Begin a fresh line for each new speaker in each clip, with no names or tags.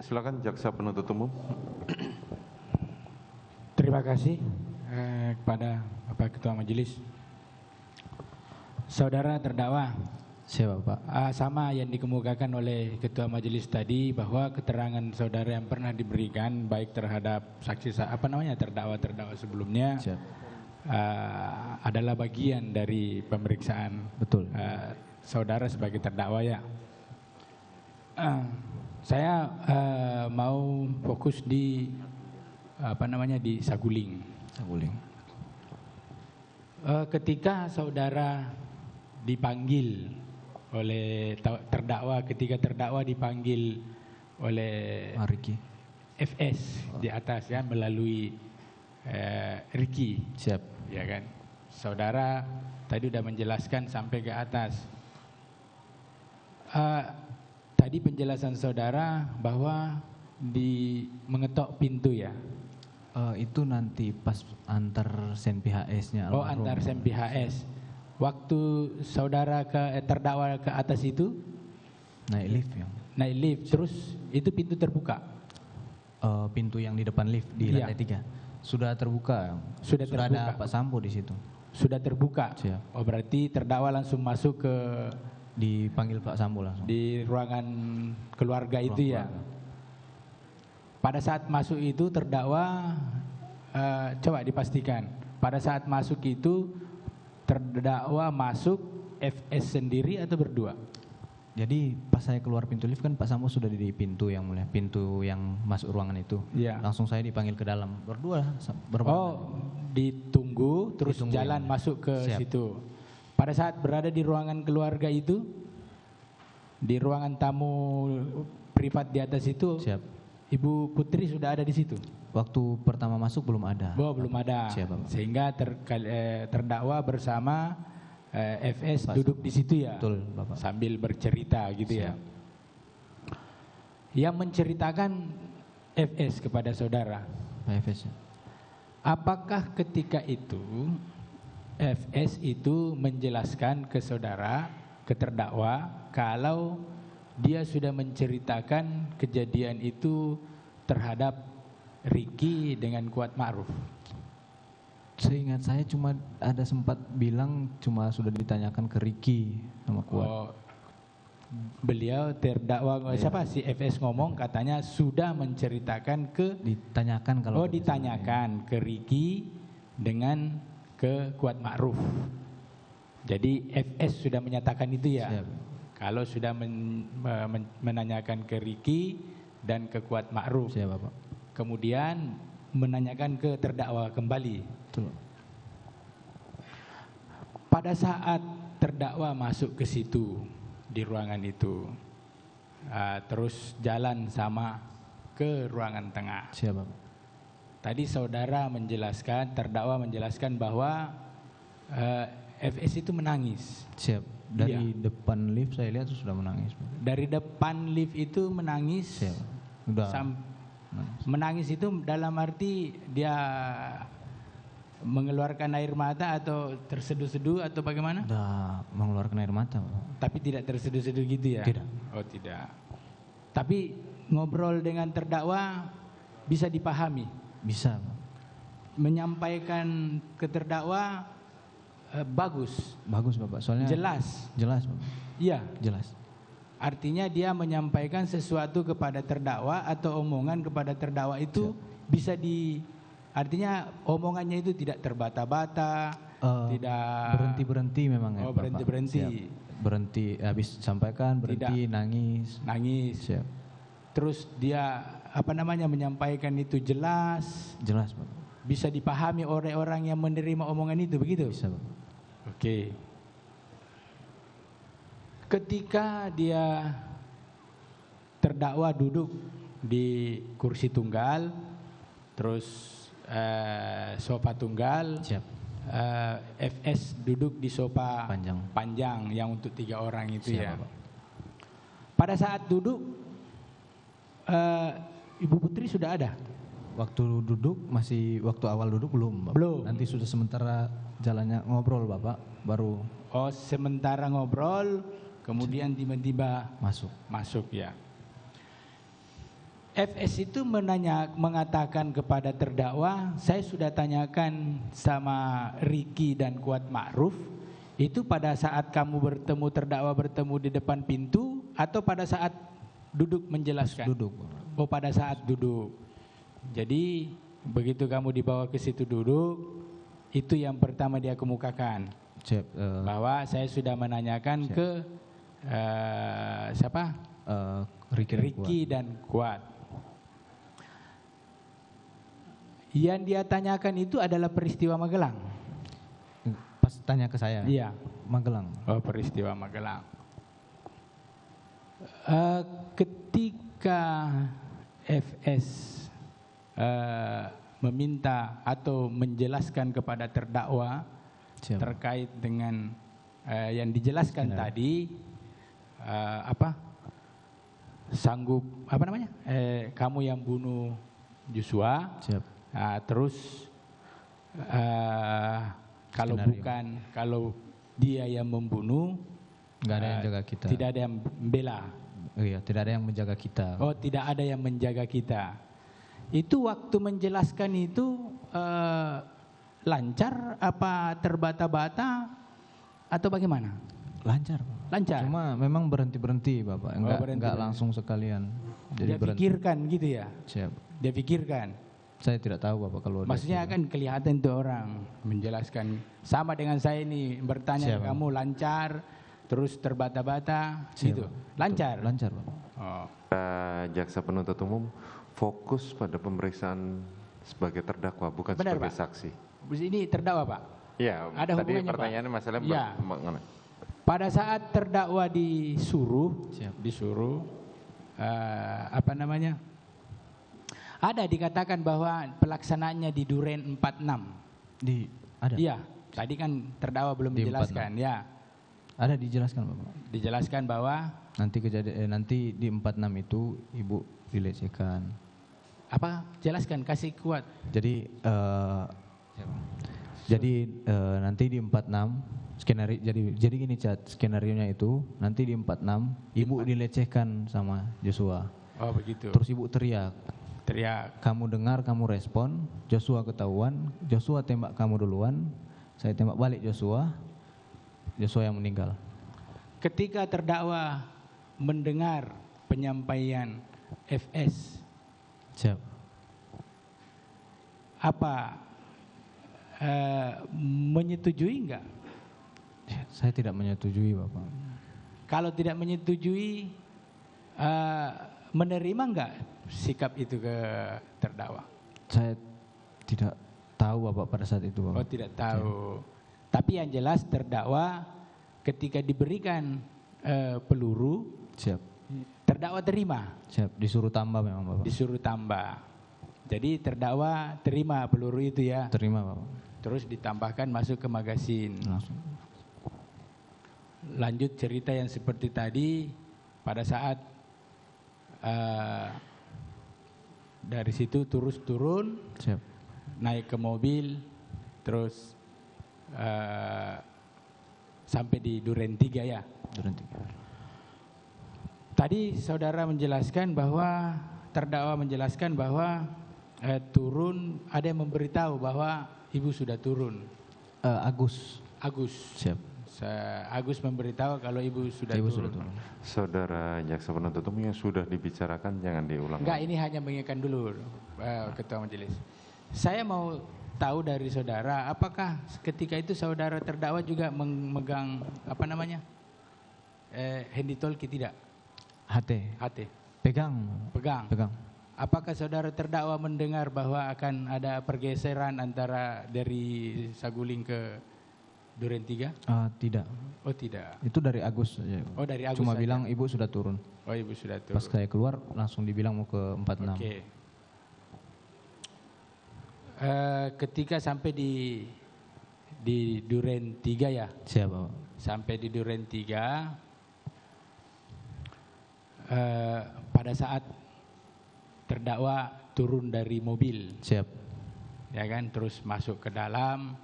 Silakan jaksa penuntut umum.
Terima kasih kepada Bapak Ketua Majelis. Saudara terdakwa,
Siapa Pak?
sama yang dikemukakan oleh Ketua Majelis tadi bahwa keterangan saudara yang pernah diberikan baik terhadap saksi terdakwa sebelumnya adalah bagian dari pemeriksaan.
Betul.
Saudara sebagai terdakwa ya. Saya mau fokus di di Saguling.
Saguling.
Ketika saudara dipanggil oleh terdakwa, ketika terdakwa dipanggil oleh
Ricky
FS di atas ya melalui Ricky.
Siap.
Ya kan. Saudara tadi sudah menjelaskan sampai ke atas. Tadi penjelasan saudara bahwa mengetok pintu ya.
Itu nanti pas antar sen PHS-nya.
Oh, antar sen PHS. Waktu saudara terdakwa ke atas itu
naik lift ya.
Naik lift, terus itu pintu terbuka.
Pintu yang di depan lift di lantai 3 sudah terbuka. Sudah ada Pak Sambo di situ.
Sudah terbuka.
Siap.
Oh, berarti terdakwa langsung masuk ke
dipanggil Pak Sambo langsung.
Di ruangan keluarga itu ya. Pada saat masuk itu terdakwa coba dipastikan. Pada saat masuk itu terdakwa masuk FS sendiri atau berdua?
Jadi pas saya keluar pintu lift kan Pak Sambo sudah di pintu yang mulia, pintu yang masuk ruangan itu.
Ya.
Langsung saya dipanggil ke dalam berdua.
Ditunggu terus jalan masuk ke situ. Pada saat berada di ruangan keluarga itu, di ruangan tamu privat di atas itu,
siap.
Ibu Putri sudah ada di situ.
Waktu pertama masuk belum ada.
Belum ada.
Siap, Bapak.
Sehingga terdakwa bersama FS duduk di situ ya.
Betul, Bapak.
Sambil bercerita gitu ya. Yang menceritakan FS kepada saudara.
FS.
Apakah ketika itu FS itu menjelaskan ke saudara, ke terdakwa, kalau dia sudah menceritakan kejadian itu terhadap Ricky dengan Kuat Ma'ruf?
Seingat saya cuma ada sempat bilang cuma sudah ditanyakan ke Ricky sama Kuat.
Oh, beliau terdakwa siapa si FS ngomong katanya sudah menceritakan
ditanyakan kalau
ditanyakan ke Ricky dengan ke Kuat Ma'ruf. Jadi FS sudah menyatakan itu ya.
Siap.
Kalau sudah menanyakan ke Ricky dan ke Kuat Ma'ruf.
Siap, Bapak.
Kemudian menanyakan ke terdakwa kembali.
Betul.
Pada saat terdakwa masuk ke situ di ruangan itu, terus jalan sama ke ruangan tengah.
Siap, Bapak.
Tadi saudara menjelaskan, terdakwa menjelaskan bahwa FS itu menangis.
Siap. Dari depan lift saya lihat sudah menangis.
Dari depan lift itu menangis.
Siap. Udah.
Menangis itu dalam arti dia mengeluarkan air mata atau terseduh-seduh atau bagaimana?
Udah mengeluarkan air mata, Pak.
Tapi tidak terseduh-seduh gitu ya?
Tidak.
Oh, tidak. Tapi ngobrol dengan terdakwa bisa dipahami?
Bisa, Pak.
Menyampaikan ke terdakwa bagus.
Bagus, Bapak. Soalnya
jelas.
Jelas, Bapak.
Iya,
jelas.
Artinya dia menyampaikan sesuatu kepada terdakwa atau omongan kepada terdakwa itu bisa artinya omongannya itu tidak terbata-bata, tidak
berhenti memang ya.
Oh, berhenti.
Berhenti habis sampaikan, berhenti, tidak.
Nangis.
Siap.
Terus dia menyampaikan itu jelas.
Jelas, Bapak.
Bisa dipahami oleh orang yang menerima omongan itu, begitu?
Bisa, Bapak.
Oke. Ketika dia terdakwa duduk di kursi tunggal, terus sofa tunggal,
siap.
FS duduk di sofa panjang yang untuk 3 orang itu. Siap, ya. Bapak. Pada saat duduk, Ibu Putri sudah ada?
Waktu duduk waktu awal duduk belum, Bapak.
Belum.
Nanti sudah sementara jalannya ngobrol, Bapak, baru.
Oh, sementara ngobrol, kemudian tiba-tiba
masuk
ya. FS itu mengatakan kepada terdakwa, saya sudah tanyakan sama Ricky dan Kuat Ma'ruf, itu pada saat kamu bertemu, terdakwa bertemu di depan pintu atau pada saat duduk menjelaskan?
Duduk.
Oh, pada saat duduk. Jadi begitu kamu dibawa ke situ duduk, itu yang pertama dia kemukakan.
Siap.
Bahwa saya sudah menanyakan ke siapa? Ricky dan Kuat. Yang dia tanyakan itu adalah peristiwa Magelang.
Pas tanya ke saya.
Iya.
Magelang.
Oh, peristiwa Magelang. Ketika FS meminta atau menjelaskan kepada terdakwa terkait dengan yang dijelaskan tadi, sanggup kamu yang bunuh Joshua.
Siap.
Terus kalau dia yang membunuh,
nggak ada yang jaga kita.
Tidak ada yang membela.
Iya, tidak ada yang menjaga kita.
Oh, tidak ada yang menjaga kita. Itu waktu menjelaskan itu lancar apa terbata-bata atau bagaimana?
Lancar.
Lancar.
Cuma memang berhenti Bapak, enggak langsung sekalian.
Jadi dia pikirkan gitu ya?
Siap.
Dia pikirkan.
Saya tidak tahu Bapak kalau
maksudnya kan kelihatan tuh orang menjelaskan sama dengan saya ini bertanya kamu lancar terus terbata-bata gitu. Lancar.
Lancar Bapak.
Oh.
Jaksa penuntut umum fokus pada pemeriksaan sebagai terdakwa bukan
benar,
sebagai
Pak.
saksi.
Ini terdakwa Pak?
Iya.
Ada
tadi
hubungannya
pertanyaannya
Pak?
masalah
ya. Pada saat terdakwa disuruh ada dikatakan bahwa pelaksanaannya di Duren 46.
Ada.
Iya, tadi kan terdakwa belum dijelaskan, ya.
Ada dijelaskan Bapak.
Dijelaskan bahwa
nanti di 46 itu Ibu dilecehkan.
Apa? Jelaskan, kasih kuat.
Jadi nanti di 46 skenario jadi gini skenarionya itu nanti di 46 Ibu dilecehkan sama Joshua.
Oh, begitu.
Terus Ibu teriak.
Kamu
dengar, kamu respon, Joshua ketahuan, Joshua tembak kamu duluan, saya tembak balik Joshua yang meninggal.
Ketika terdakwa mendengar penyampaian FS,
siap.
Apa menyetujui enggak?
Saya tidak menyetujui Bapak. Kalau
tidak menyetujui, menerima enggak sikap itu ke terdakwa?
Saya tidak tahu Bapak pada saat itu Bapak.
Oh, tidak tahu. Tapi yang jelas terdakwa ketika diberikan peluru,
siap.
Terdakwa terima.
Siap, disuruh tambah memang Bapak.
Disuruh tambah. Jadi terdakwa terima peluru itu ya.
Terima Bapak.
Terus ditambahkan masuk ke magasin.
Langsung.
Lanjut cerita yang seperti tadi, pada saat dari situ terus turun,
siap.
Naik ke mobil, terus sampai di Duren 3 ya.
Duren 3.
Tadi saudara menjelaskan bahwa terdakwa menjelaskan bahwa turun, ada yang memberitahu bahwa ibu sudah turun.
Agus. Siap.
Agus memberitahu kalau ibu sudah turun.
Saudara jaksa penuntut umum yang sudah dibicarakan jangan diulang.
Enggak, ini hanya mengingatkan dulu ketua majelis. Saya mau tahu dari saudara, apakah ketika itu saudara terdakwa juga memegang handy talkie tidak? HT. Pegang. Apakah saudara terdakwa mendengar bahwa akan ada pergeseran antara dari Saguling ke Duren 3?
Tidak.
Oh, tidak.
Itu dari Agus saja.
Oh, dari Agus.
Cuma
saja.
bilang ibu sudah turun.
Oh, ibu sudah turun.
Pas saya keluar langsung dibilang mau ke 46.
Oke. Ketika sampai di Duren 3 ya?
Siapa?
Sampai di Duren 3, pada saat terdakwa turun dari mobil.
Siap.
Ya kan, terus masuk ke dalam.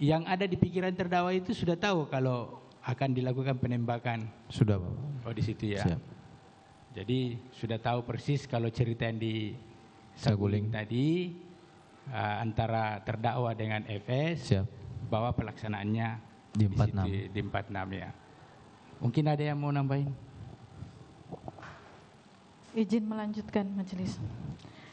Yang ada di pikiran terdakwa itu sudah tahu kalau akan dilakukan penembakan.
Sudah, Pak.
Oh, di situ ya.
Siap.
Jadi sudah tahu persis kalau cerita yang di
Saguling
tadi antara terdakwa dengan FS,
siap
bahwa pelaksanaannya
di
situ,
46.
di 46 ya. Mungkin ada yang mau nambahin?
Izin melanjutkan majelis.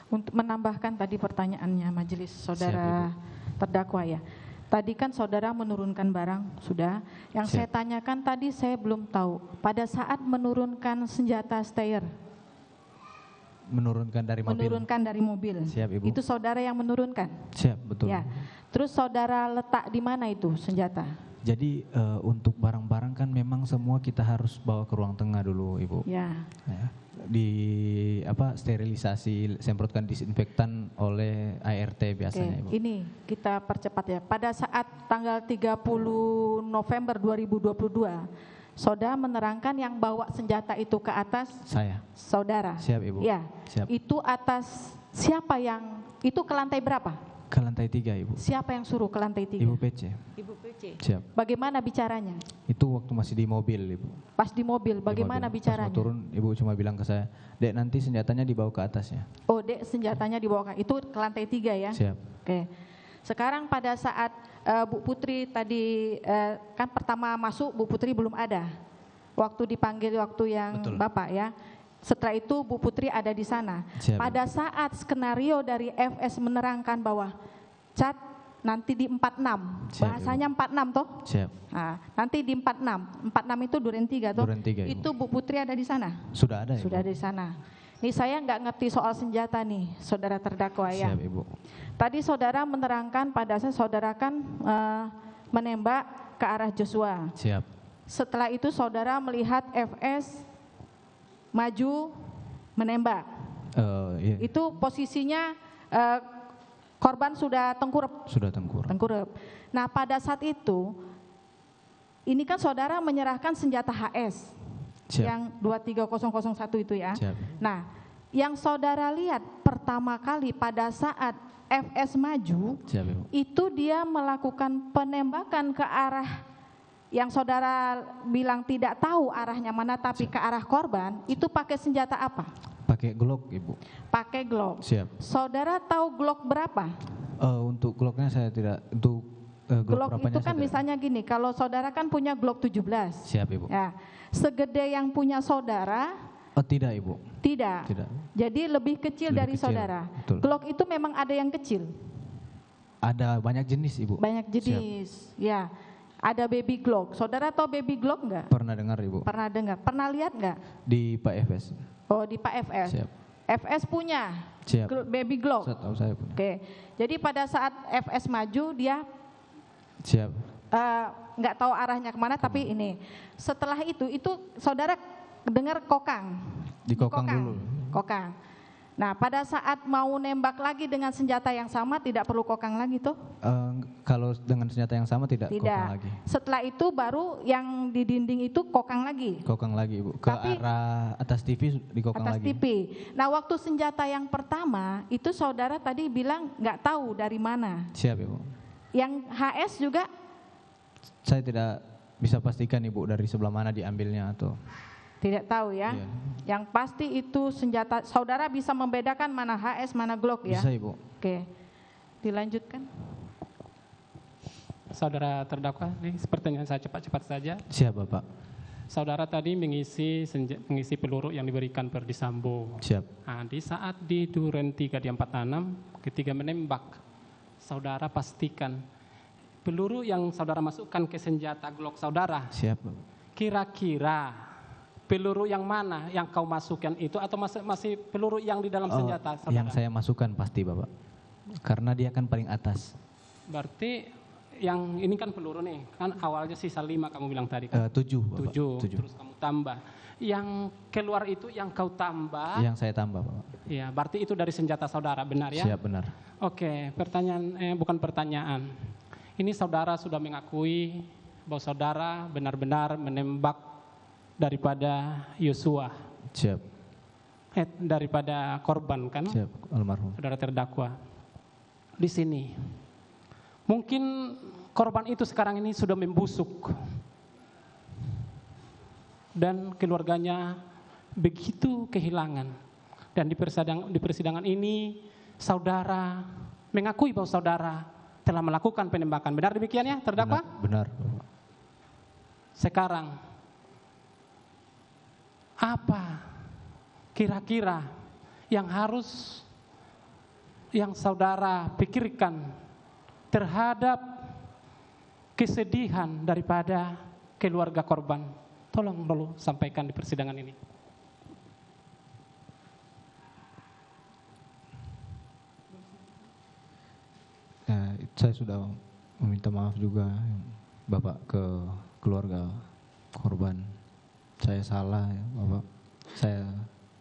Untuk menambahkan tadi pertanyaannya majelis saudara terdakwa ya. Tadi kan saudara menurunkan barang, sudah. Yang saya tanyakan tadi saya belum tahu. Pada saat menurunkan senjata steyr.
Menurunkan dari mobil.
Menurunkan dari mobil.
Siap, Ibu.
Itu saudara yang menurunkan?
Siap, betul.
Ya. Terus saudara letak di mana itu senjata?
Jadi untuk barang-barang kan memang semua kita harus bawa ke ruang tengah dulu, Ibu.
Ya.
Ya. Di sterilisasi, semprotkan disinfektan oleh ART biasanya, Ibu.
Ini kita percepat ya. Pada saat tanggal 30 November 2022, saudara menerangkan yang bawa senjata itu ke atas
Saya.
saudara.
Siap, Ibu.
Ya.
Siap.
Itu atas siapa yang itu ke lantai berapa?
Ke lantai 3, Ibu.
Siapa yang suruh ke lantai 3?
Ibu PC.
Ibu PC.
Siap.
Bagaimana bicaranya?
Itu waktu masih di mobil, Ibu.
Pas di mobil, bagaimana
Di mobil.
bicaranya?
Pas mau turun, Ibu cuma bilang ke saya, "Dek, nanti senjatanya dibawa ke atas ya."
Oh, Dek, senjatanya dibawa ke itu ke lantai 3 ya?
Siap.
Oke. Sekarang pada saat Bu Putri tadi kan pertama masuk Bu Putri belum ada. Waktu dipanggil waktu yang
Betul.
Bapak ya. Setelah itu Bu Putri ada di sana.
Siap.
Pada saat skenario dari FS menerangkan bahwa cat nanti di 46.
Siap,
Bahasanya 46 toh?
Siap.
Nah, nanti di 46. 46 itu Duren 3 toh?
Duren 3, Ibu.
Itu Bu Putri ada di sana?
Sudah ada, Ibu.
Sudah ada di sana. Nih saya nggak ngerti soal senjata nih, saudara terdakwa ya.
Siap, Ibu.
Tadi saudara menerangkan pada saat saudara kan menembak ke arah Joshua.
Siap.
Setelah itu saudara melihat FS maju menembak.
Iya.
Itu posisinya korban sudah tengkurap.
Sudah tengkurap.
Nah pada saat itu, ini kan saudara menyerahkan senjata HS.
Siap.
Yang 23001 itu ya.
Siap.
Nah, yang saudara lihat pertama kali pada saat FS maju,
Siap, Ibu.
itu dia melakukan penembakan ke arah yang saudara bilang tidak tahu arahnya mana, tapi ke arah korban, itu pakai senjata apa?
Pakai Glock, Ibu.
Pakai Glock.
Siap.
Saudara tahu Glock berapa?
Untuk Glocknya saya tidak, untuk Glock
Glock
berapanya
itu kan
saya tidak.
misalnya gini, kalau saudara kan punya Glock 17.
Siap, Ibu.
Ya, segede yang punya saudara,
Oh, tidak, Ibu.
tidak.
Tidak.
Jadi lebih kecil
Lebih
dari
kecil,
saudara.
betul.
Glock itu memang ada yang kecil,
Ada banyak jenis, Ibu.
banyak jenis. Ya, ada baby Glock. Saudara tahu baby Glock nggak?
Pernah dengar, Ibu?
Pernah dengar? Pernah lihat nggak?
Di Pak FS.
Oh, di Pak FS.
Siap.
FS punya
Siap.
baby Glock.
Saya tahu, saya punya.
Oke. Jadi pada saat FS maju dia
Siap.
nggak tahu arahnya kemana, tapi ini setelah itu saudara dengar kokang.
Di kokang dulu.
Kokang. Nah pada saat mau nembak lagi dengan senjata yang sama tidak perlu kokang lagi tuh?
Kalau dengan senjata yang sama tidak kokang
Tidak.
lagi.
Setelah itu baru yang di dinding itu kokang lagi.
Kokang lagi, Ibu. Ke
Tapi-
arah atas TV dikokang
Atas
lagi.
TV. Nah waktu senjata yang pertama itu saudara tadi bilang nggak tahu dari mana.
Siap, Ibu.
Yang HS juga
Saya tidak bisa pastikan, Ibu, dari sebelah mana diambilnya atau
tidak tahu ya.
Iya.
Yang pasti itu senjata. Saudara bisa membedakan mana HS mana Glock ya.
bisa, Ibu.
Oke. Dilanjutkan.
Saudara terdakwa, ini pertanyaan saya cepat-cepat saja.
Siap, Bapak.
Saudara tadi mengisi peluru yang diberikan Verdi Sambo.
Siap.
Nah, di saat di Duren 3 di 46, ketika menembak, saudara pastikan peluru yang saudara masukkan ke senjata Glock saudara,
Siap, Bapak.
kira-kira peluru yang mana yang kau masukkan itu, atau masih peluru yang di dalam senjata saudara?
Yang saya masukkan pasti, Bapak. Karena dia kan paling atas.
Berarti yang ini kan peluru nih, kan awalnya sisa 5 kamu bilang tadi kan?
7, Bapak.
7,
7.
terus kamu tambah. Yang keluar itu yang kau tambah,
Yang saya tambah, Bapak.
ya berarti itu dari senjata saudara, benar ya?
Siap, benar.
Oke, bukan pertanyaan. Ini saudara sudah mengakui bahwa saudara benar-benar menembak daripada Yosua,
Siap.
daripada korban kan?
Siap, almarhum.
Saudara terdakwa. Di sini, mungkin korban itu sekarang ini sudah membusuk dan keluarganya begitu kehilangan. Dan di persidangan ini saudara mengakui bahwa saudara telah melakukan penembakan. Benar demikian ya terdakwa?
Benar, Bapak.
Sekarang apa kira-kira yang saudara pikirkan terhadap kesedihan daripada keluarga korban? Tolong dulu sampaikan di persidangan ini.
Saya sudah meminta maaf juga Bapak ke keluarga korban. Saya salah ya Bapak. Saya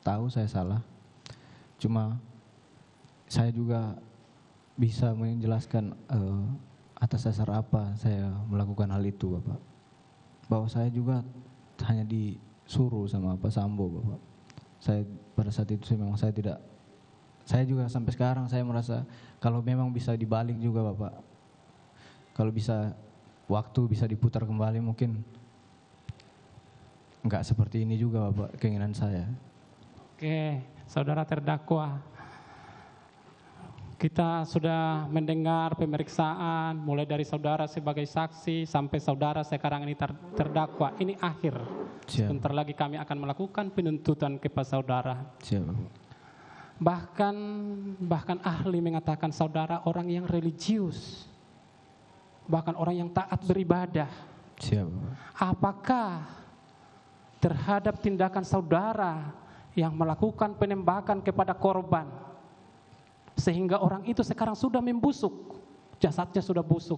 tahu saya salah. Cuma saya juga bisa menjelaskan atas dasar apa saya melakukan hal itu Bapak. Bahwa saya juga hanya disuruh sama Pak Sambo Bapak. Saya pada saat itu memang saya juga sampai sekarang saya merasa kalau memang bisa dibalik juga Bapak. Kalau bisa waktu bisa diputar kembali mungkin enggak seperti ini juga Bapak keinginan saya.
Oke, saudara terdakwa. Kita sudah mendengar pemeriksaan mulai dari saudara sebagai saksi sampai saudara sekarang ini terdakwa. Ini akhir.
Siap.
Sebentar lagi kami akan melakukan penuntutan kepada saudara.
Siap Bapak.
Bahkan ahli mengatakan saudara orang yang religius. Bahkan orang yang taat beribadah.
Siap Bapak.
Apakah terhadap tindakan saudara yang melakukan penembakan kepada korban sehingga orang itu sekarang sudah membusuk, jasadnya sudah busuk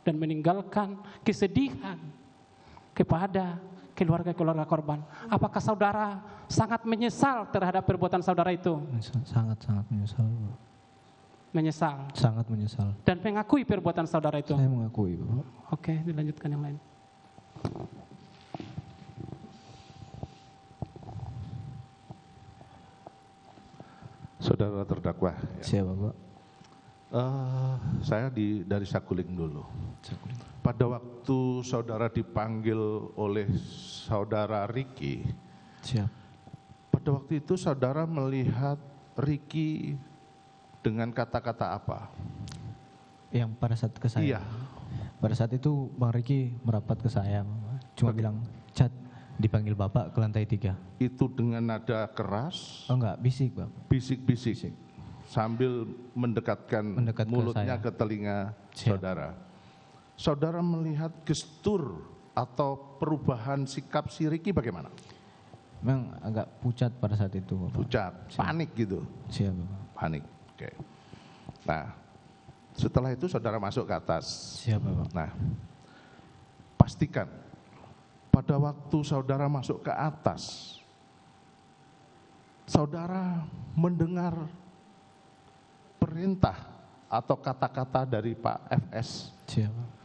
dan meninggalkan kesedihan kepada keluarga-keluarga korban. Apakah saudara sangat menyesal terhadap perbuatan saudara itu?
Sangat menyesal Bapak.
Menyesal.
Sangat menyesal.
Dan mengakui perbuatan saudara itu?
Saya mengakui Bapak.
Oke, dilanjutkan yang lain.
Saudara terdakwa.
Siap Bapak.
Saya dari Saguling dulu. Pada waktu saudara dipanggil oleh saudara Ricky,
Siap.
pada waktu itu saudara melihat Ricky dengan kata-kata apa?
Yang pada saat ke saya.
Iya.
Pada saat itu Bang Riki merapat ke saya, Bapak. Cuma bilang, "Cat, dipanggil Bapak ke lantai 3."
Itu dengan nada keras,
Oh enggak, bisik Bapak.
bisik-bisik, sambil mendekatkan
Mendekat ke
mulutnya
saya.
ke telinga
Siap.
saudara. Saudara melihat gestur atau perubahan sikap si Ricky bagaimana?
Memang agak pucat pada saat itu Bapak.
Pucat, panik gitu.
Siap Bapak.
Panik. Oke. Nah, setelah itu saudara masuk ke atas.
Siap Bapak.
Nah, pastikan pada waktu saudara masuk ke atas, saudara mendengar perintah atau kata-kata dari Pak FS.
Siap Bapak.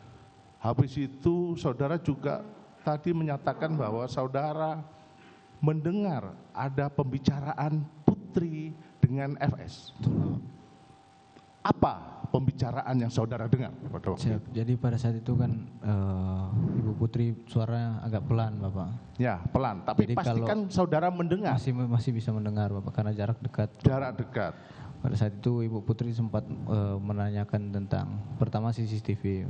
Habis itu saudara juga tadi menyatakan bahwa saudara mendengar ada pembicaraan Putri dengan FS. Apa pembicaraan yang saudara dengar pada waktu
Siap.
itu?
Jadi pada saat itu kan Ibu Putri suaranya agak pelan Bapak.
Ya, pelan. Tapi
Jadi
pastikan saudara mendengar
Masih bisa mendengar Bapak karena jarak dekat.
jarak dekat.
Pada saat itu Ibu Putri sempat menanyakan tentang pertama CCTV,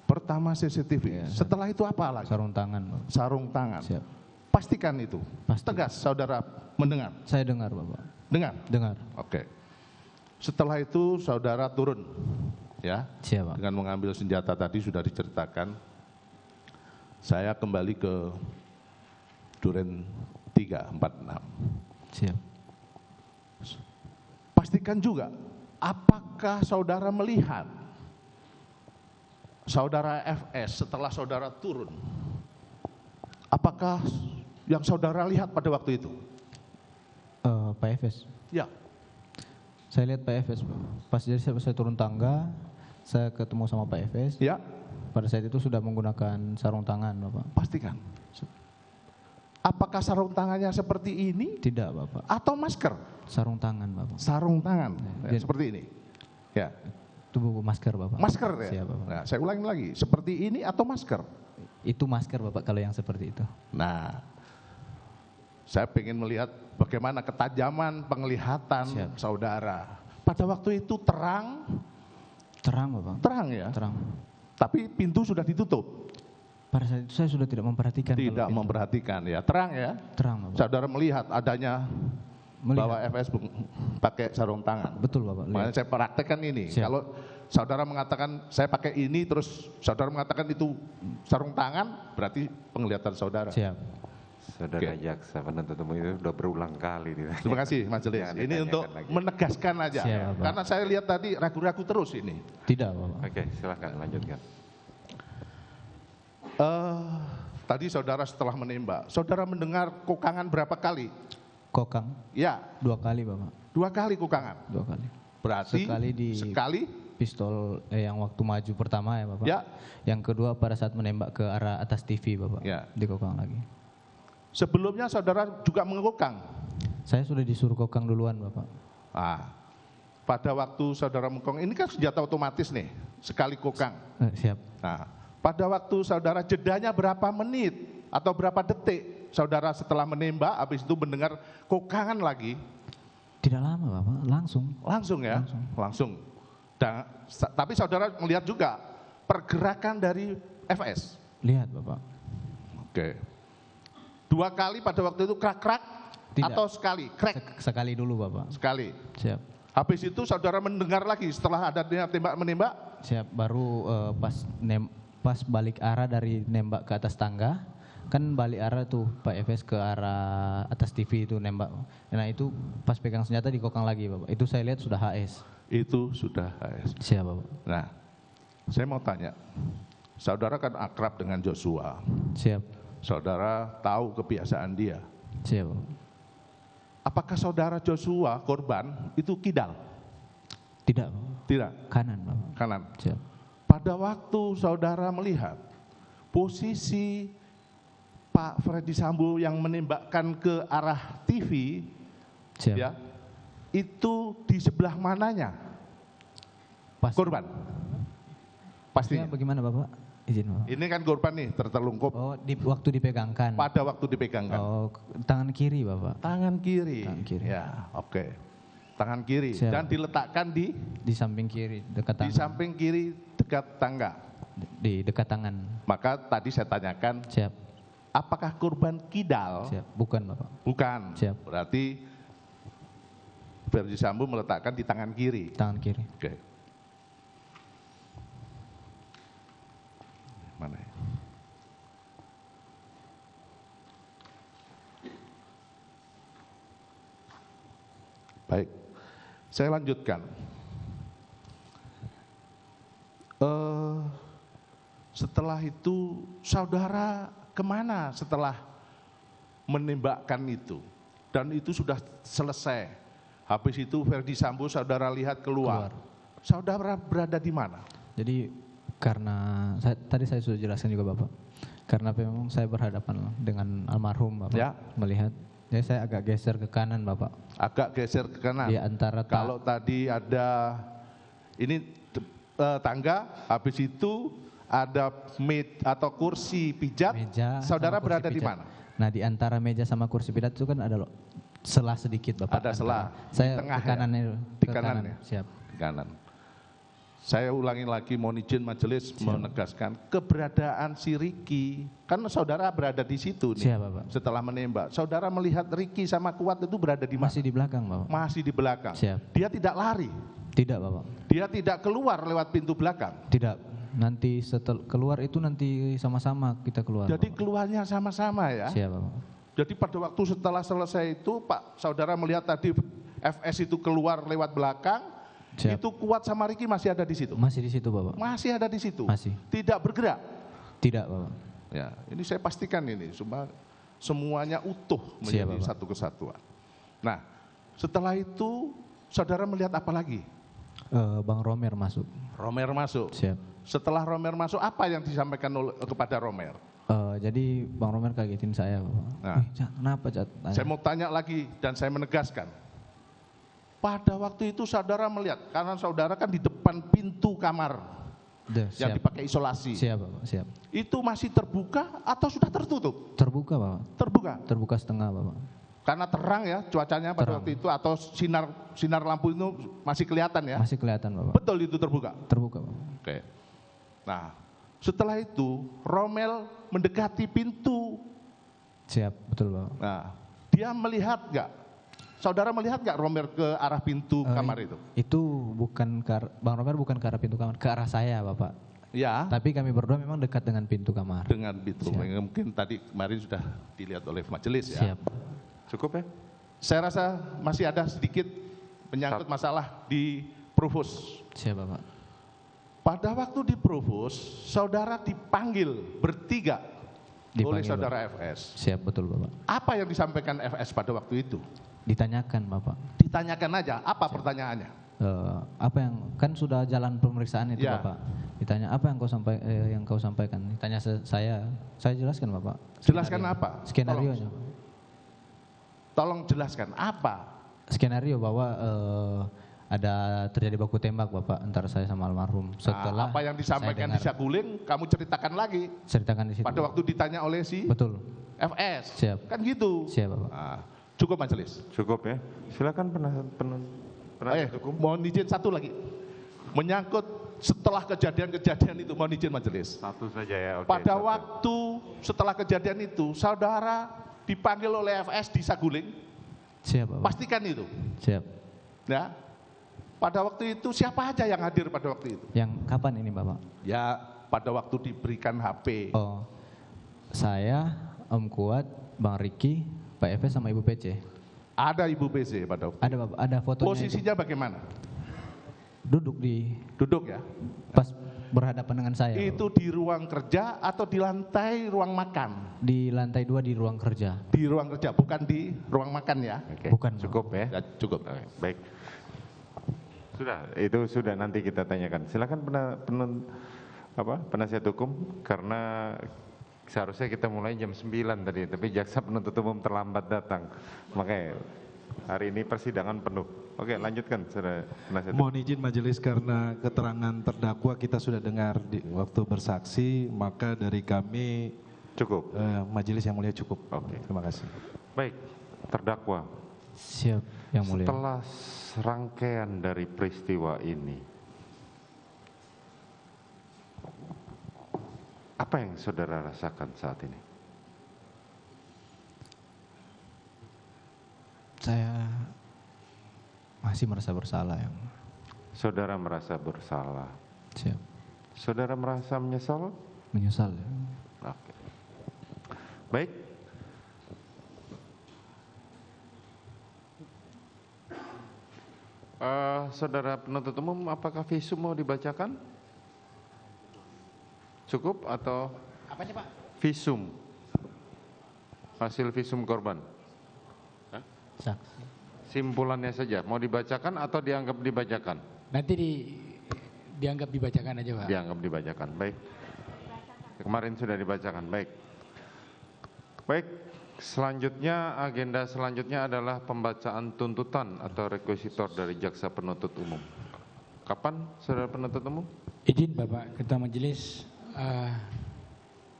Pertama CCTV. Setelah itu apa lagi?
sarung tangan Bapak.
Sarung tangan.
Siap.
Pastikan itu.
Pasti.
Tegas saudara mendengar.
Saya dengar Bapak.
Dengar.
Dengar.
Oke. Setelah itu saudara turun. Ya.
Siap Pak.
Dengan mengambil senjata tadi sudah diceritakan. Saya kembali ke Duren 346.
Siap.
Pastikan juga apakah saudara melihat saudara FS setelah saudara turun. Apakah yang saudara lihat pada waktu itu?
Pak FS.
Ya.
Saya lihat Pak FS. Pas jadi saya turun tangga, saya ketemu sama Pak FS.
Ya.
Pada saat itu sudah menggunakan sarung tangan Bapak.
Pastikan. Apakah sarung tangannya seperti ini
Tidak Bapak.
atau masker?
Sarung tangan Bapak.
Sarung tangan ya,
Jadi-
seperti ini. Ya,
Itu buku masker Bapak.
masker ya.
Siap Bapak.
Nah, saya ulangi lagi, seperti ini atau masker?
Itu masker Bapak kalau yang seperti itu.
Nah, Saya ingin melihat bagaimana ketajaman penglihatan
Siap.
saudara. Pada waktu itu terang
Bapak.
terang ya,
Terang.
tapi pintu sudah ditutup.
Pada saat itu saya sudah tidak memperhatikan.
Tidak
kalau pintu.
memperhatikan ya, terang ya.
Terang Bapak.
Saudara melihat adanya bahwa FS pakai sarung tangan.
Betul Bapak. Lihat.
Makanya saya praktekkan ini.
Siap.
Kalau saudara mengatakan saya pakai ini, terus saudara mengatakan itu sarung tangan, berarti penglihatan saudara.
Siap.
Saudara
Oke.
jaksa penuntut umum itu sudah berulang kali.
Terima kasih majelis.
Jangan
Ini
ditanyakan
untuk
lagi.
menegaskan aja.
Siap, Pak.
Karena saya lihat tadi ragu-ragu terus ini.
Tidak Bapak.
Oke, silahkan lanjutkan.
Tadi saudara setelah menembak, saudara mendengar kokangan berapa kali?
Kokang
Ya,
2 kali Bapak.
2 kali kokangan.
2 kali.
Berarti sekali
Pistol yang waktu maju pertama ya Bapak.
Ya.
Yang kedua pada saat menembak ke arah atas TV Bapak.
Ya.
Di kokang lagi.
sebelumnya saudara juga mengekokang.
Saya sudah disuruh kokang duluan Bapak.
Pada waktu saudara mengekokang, ini kan senjata otomatis nih, sekali kokang.
Siap.
Nah, pada waktu saudara jedanya berapa menit atau berapa detik saudara setelah menembak, habis itu mendengar kokangan lagi,
Tidak lama Bapak, langsung.
langsung ya, langsung. Dan, tapi saudara melihat juga pergerakan dari FS.
Lihat Bapak.
Oke. 2 kali pada waktu itu krak-krak
Tidak.
atau sekali? Krek,
Sekali dulu Bapak.
sekali.
Siap.
Habis itu saudara mendengar lagi setelah ada tembak-menembak?
Siap. Baru pas balik arah dari nembak ke atas tangga, kan balik arah tuh Pak FS ke arah atas TV itu nembak. Nah itu pas pegang senjata dikokang lagi Bapak. Itu saya lihat sudah HS.
Itu sudah HS.
Siap Bapak.
Nah, saya mau tanya, saudara kan akrab dengan Joshua,
Siap.
saudara tahu kebiasaan dia.
Siap Bapak.
Apakah saudara Joshua korban itu kidal?
Tidak Bapak.
Tidak,
Kanan Bapak.
kanan.
Siap.
Pada waktu saudara melihat posisi Pak Freddy Sambo yang menembakkan ke arah TV,
Siap.
ya, itu di sebelah mananya
Pas.
korban?
Ya,
Pastinya.
bagaimana Bapak? Izin Bapak.
Ini kan korban nih tertelungkup
Oh, waktu dipegangkan.
pada waktu dipegangkan.
Oh, tangan kiri Bapak.
Tangan kiri.
Tangan kiri.
Ya, oke. Tangan kiri
Siap.
dan diletakkan di
Di samping kiri dekat tangan.
samping kiri dekat tangga.
Di dekat tangan.
Maka tadi saya tanyakan,
Siap.
apakah korban kidal?
Siap. Bukan Bapak.
Bukan.
Siap.
Berarti Freddy Sambo meletakkan di tangan kiri.
Tangan kiri.
Oke. Mana ya? Baik, saya lanjutkan. Setelah itu saudara kemana setelah menembakkan itu? Dan itu sudah selesai. Habis itu Freddy Sambo saudara lihat keluar. Saudara berada di mana?
Jadi karena tadi saya sudah jelaskan juga Bapak. Karena memang saya berhadapan dengan almarhum Bapak.
Ya.
Melihat. Jadi saya agak geser ke kanan Bapak.
Agak geser ke kanan.
Di antara
Kalau tadi ada ini tangga, habis itu ada atau kursi pijat,
meja
saudara
sama kursi
berada di
pijat.
mana?
Nah di antara meja sama kursi pijat itu kan ada selah sedikit Bapak.
Ada selah.
Saya
Di tengah
ke kanan
ya?
itu.
Di
ke
kanan ya?
Siap.
Di kanan. Saya ulangi lagi, mohon izin majelis menegaskan keberadaan si Ricky. Kan saudara berada di situ nih.
Siap Bapak.
Setelah menembak, saudara melihat Ricky sama Kuat itu berada di mana?
Masih di belakang Bapak.
Masih di belakang.
Siap.
Dia tidak lari.
Tidak Bapak.
Dia tidak keluar lewat pintu belakang.
Tidak. Nanti setelah keluar itu nanti sama-sama kita keluar.
Jadi
Bapak.
keluarnya sama-sama ya.
Siap Bapak.
Jadi pada waktu setelah selesai itu Pak saudara melihat tadi FS itu keluar lewat belakang,
Siap.
itu Kuat sama Ricky masih ada di situ.
Masih di situ Bapak.
Masih ada di situ.
Masih.
Tidak bergerak.
Tidak Bapak.
Ya, ini saya pastikan ini semuanya utuh
Siap,
menjadi
Bapak.
satu kesatuan. Nah, setelah itu saudara melihat apa lagi?
Bang Romer masuk.
Romer masuk.
Siap.
Setelah Romer masuk, apa yang disampaikan kepada Romer?
Jadi Bang Romer kagetin saya Bapak.
Nah.
Cat, kenapa Cat? Tanya.
Saya mau tanya lagi dan saya menegaskan. Pada waktu itu saudara melihat, karena saudara kan di depan pintu kamar yang
Siap.
dipakai isolasi.
Siap Bapak, siap.
Itu masih terbuka atau sudah tertutup?
Terbuka Bapak.
Terbuka.
Terbuka setengah Bapak.
Karena terang ya cuacanya pada
Terang.
waktu itu, atau sinar lampu itu masih kelihatan ya?
Masih kelihatan Bapak.
Betul itu terbuka?
Terbuka Bapak.
Oke. Nah, setelah itu Romel mendekati pintu.
Siap, betul Bapak.
Nah, dia melihat nggak? Saudara melihat nggak Romel ke arah pintu kamar itu?
Itu bukan Bang Romer bukan ke arah pintu kamar, ke arah saya Bapak.
Ya,
Tapi kami berdua memang dekat dengan pintu kamar.
dengan pintu.
Siap.
Mungkin tadi kemarin sudah dilihat oleh majelis ya.
Siap.
Cukup ya?
Saya rasa masih ada sedikit menyangkut masalah di Provos.
Siap Bapak.
Pada waktu di Provos, saudara dipanggil bertiga oleh
Dipanggil,
saudara FS.
Siap, betul Bapak.
Apa yang disampaikan FS pada waktu itu?
Ditanyakan Bapak.
Ditanyakan aja, apa pertanyaannya?
Apa yang kan sudah jalan pemeriksaan itu
Ya.
Bapak. Ditanya apa yang kau sampaikan? Ditanya saya jelaskan Bapak.
Jelaskan apa?
Skenario-nya.
Tolong jelaskan apa?
Skenario bahwa ada terjadi baku tembak Bapak antara saya sama almarhum. Setelah
Apa yang disampaikan di
saya dengar,
Saguling, kamu ceritakan lagi.
ceritakan di situ.
Pada waktu ditanya oleh si
Betul.
FS.
Siap.
Kan gitu.
Siap Bapak.
Nah, cukup majelis.
Cukup ya? Silakan penasihat hukum.
Mohon izin satu lagi. Menyangkut setelah kejadian-kejadian itu, mohon izin majelis.
Satu saja ya. Oke,
Pada
satu.
waktu setelah kejadian itu, saudara dipanggil oleh FS di Saguling,
Siap Bapak.
pastikan itu.
Siap.
Ya. Pada waktu itu siapa aja yang hadir pada waktu itu?
Yang kapan ini Bapak?
Ya, pada waktu diberikan HP.
Oh, saya, Om Kuat, Bang Riki, Pak Efes sama Ibu PC.
Ada Ibu PC pada waktu
Ada Bapak, ada fotonya.
posisinya bagaimana?
Duduk di
Duduk ya.
pas berhadapan dengan saya.
Itu di ruang kerja atau di lantai ruang makan?
Di lantai 2 di ruang kerja.
Di ruang kerja, bukan di ruang makan ya.
Oke,
Bukan,
cukup ya.
Ya, cukup.
Oke, baik. Sudah, itu sudah nanti kita tanyakan. Silakan penasihat hukum, karena seharusnya kita mulai jam 9 tadi, tapi jaksa penuntut umum terlambat datang. Makanya hari ini persidangan penuh. Oke, lanjutkan saudara penasihat hukum.
Mohon izin majelis, karena keterangan terdakwa kita sudah dengar di waktu bersaksi, maka dari kami
Cukup.
majelis yang mulia cukup.
Oke.
Terima kasih.
Baik, terdakwa.
Siap, yang mulia.
Setelah serangkaian dari peristiwa ini, apa yang saudara rasakan saat ini?
Saya masih merasa bersalah yang.
Saudara merasa bersalah.
Siap.
Saudara merasa menyesal?
Menyesal ya.
Oke. Baik. Saudara penuntut umum, apakah visum mau dibacakan? Cukup atau?
Apanya Pak?
Visum. Hasil visum korban.
Saksi.
Simpulannya saja. Mau dibacakan atau dianggap dibacakan?
Nanti dianggap dibacakan aja Pak.
Dianggap dibacakan. Baik. Kemarin sudah dibacakan. Baik. Baik. Selanjutnya, agenda selanjutnya adalah pembacaan tuntutan atau rekuisitor dari jaksa penuntut umum. Kapan, saudara penuntut umum?
Izin Bapak Ketua Majelis,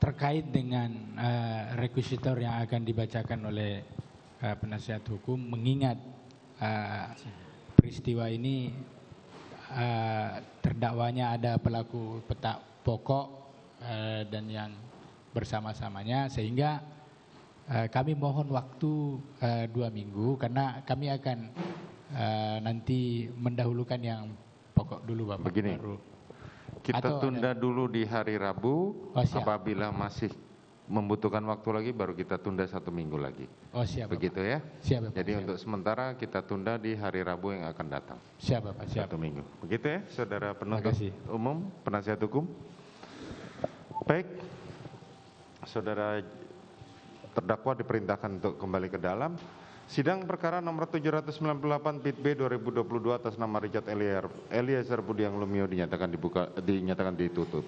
terkait dengan rekuisitor yang akan dibacakan oleh penasihat hukum, mengingat peristiwa ini terdakwanya ada pelaku pokok dan yang bersama-samanya, sehingga kami mohon waktu 2 minggu karena kami akan nanti mendahulukan yang pokok dulu Bapak.
Begini,
Baru.
kita
Atau
tunda dulu di hari Rabu.
Oh, siap.
Apabila masih membutuhkan waktu lagi, baru kita tunda 1 minggu lagi.
Oh siap Bapak.
Begitu ya.
Siap Bapak.
Jadi
siap.
untuk sementara kita tunda di hari Rabu yang akan datang.
Siap Bapak, siap.
1 minggu. Begitu ya, saudara penuntut
Makasih.
umum, penasihat hukum. Baik, saudara terdakwa diperintahkan untuk kembali ke dalam. Sidang perkara nomor 798 PIT B 2022 atas nama Richard Eliezer Budiang Lumiu dinyatakan ditutup.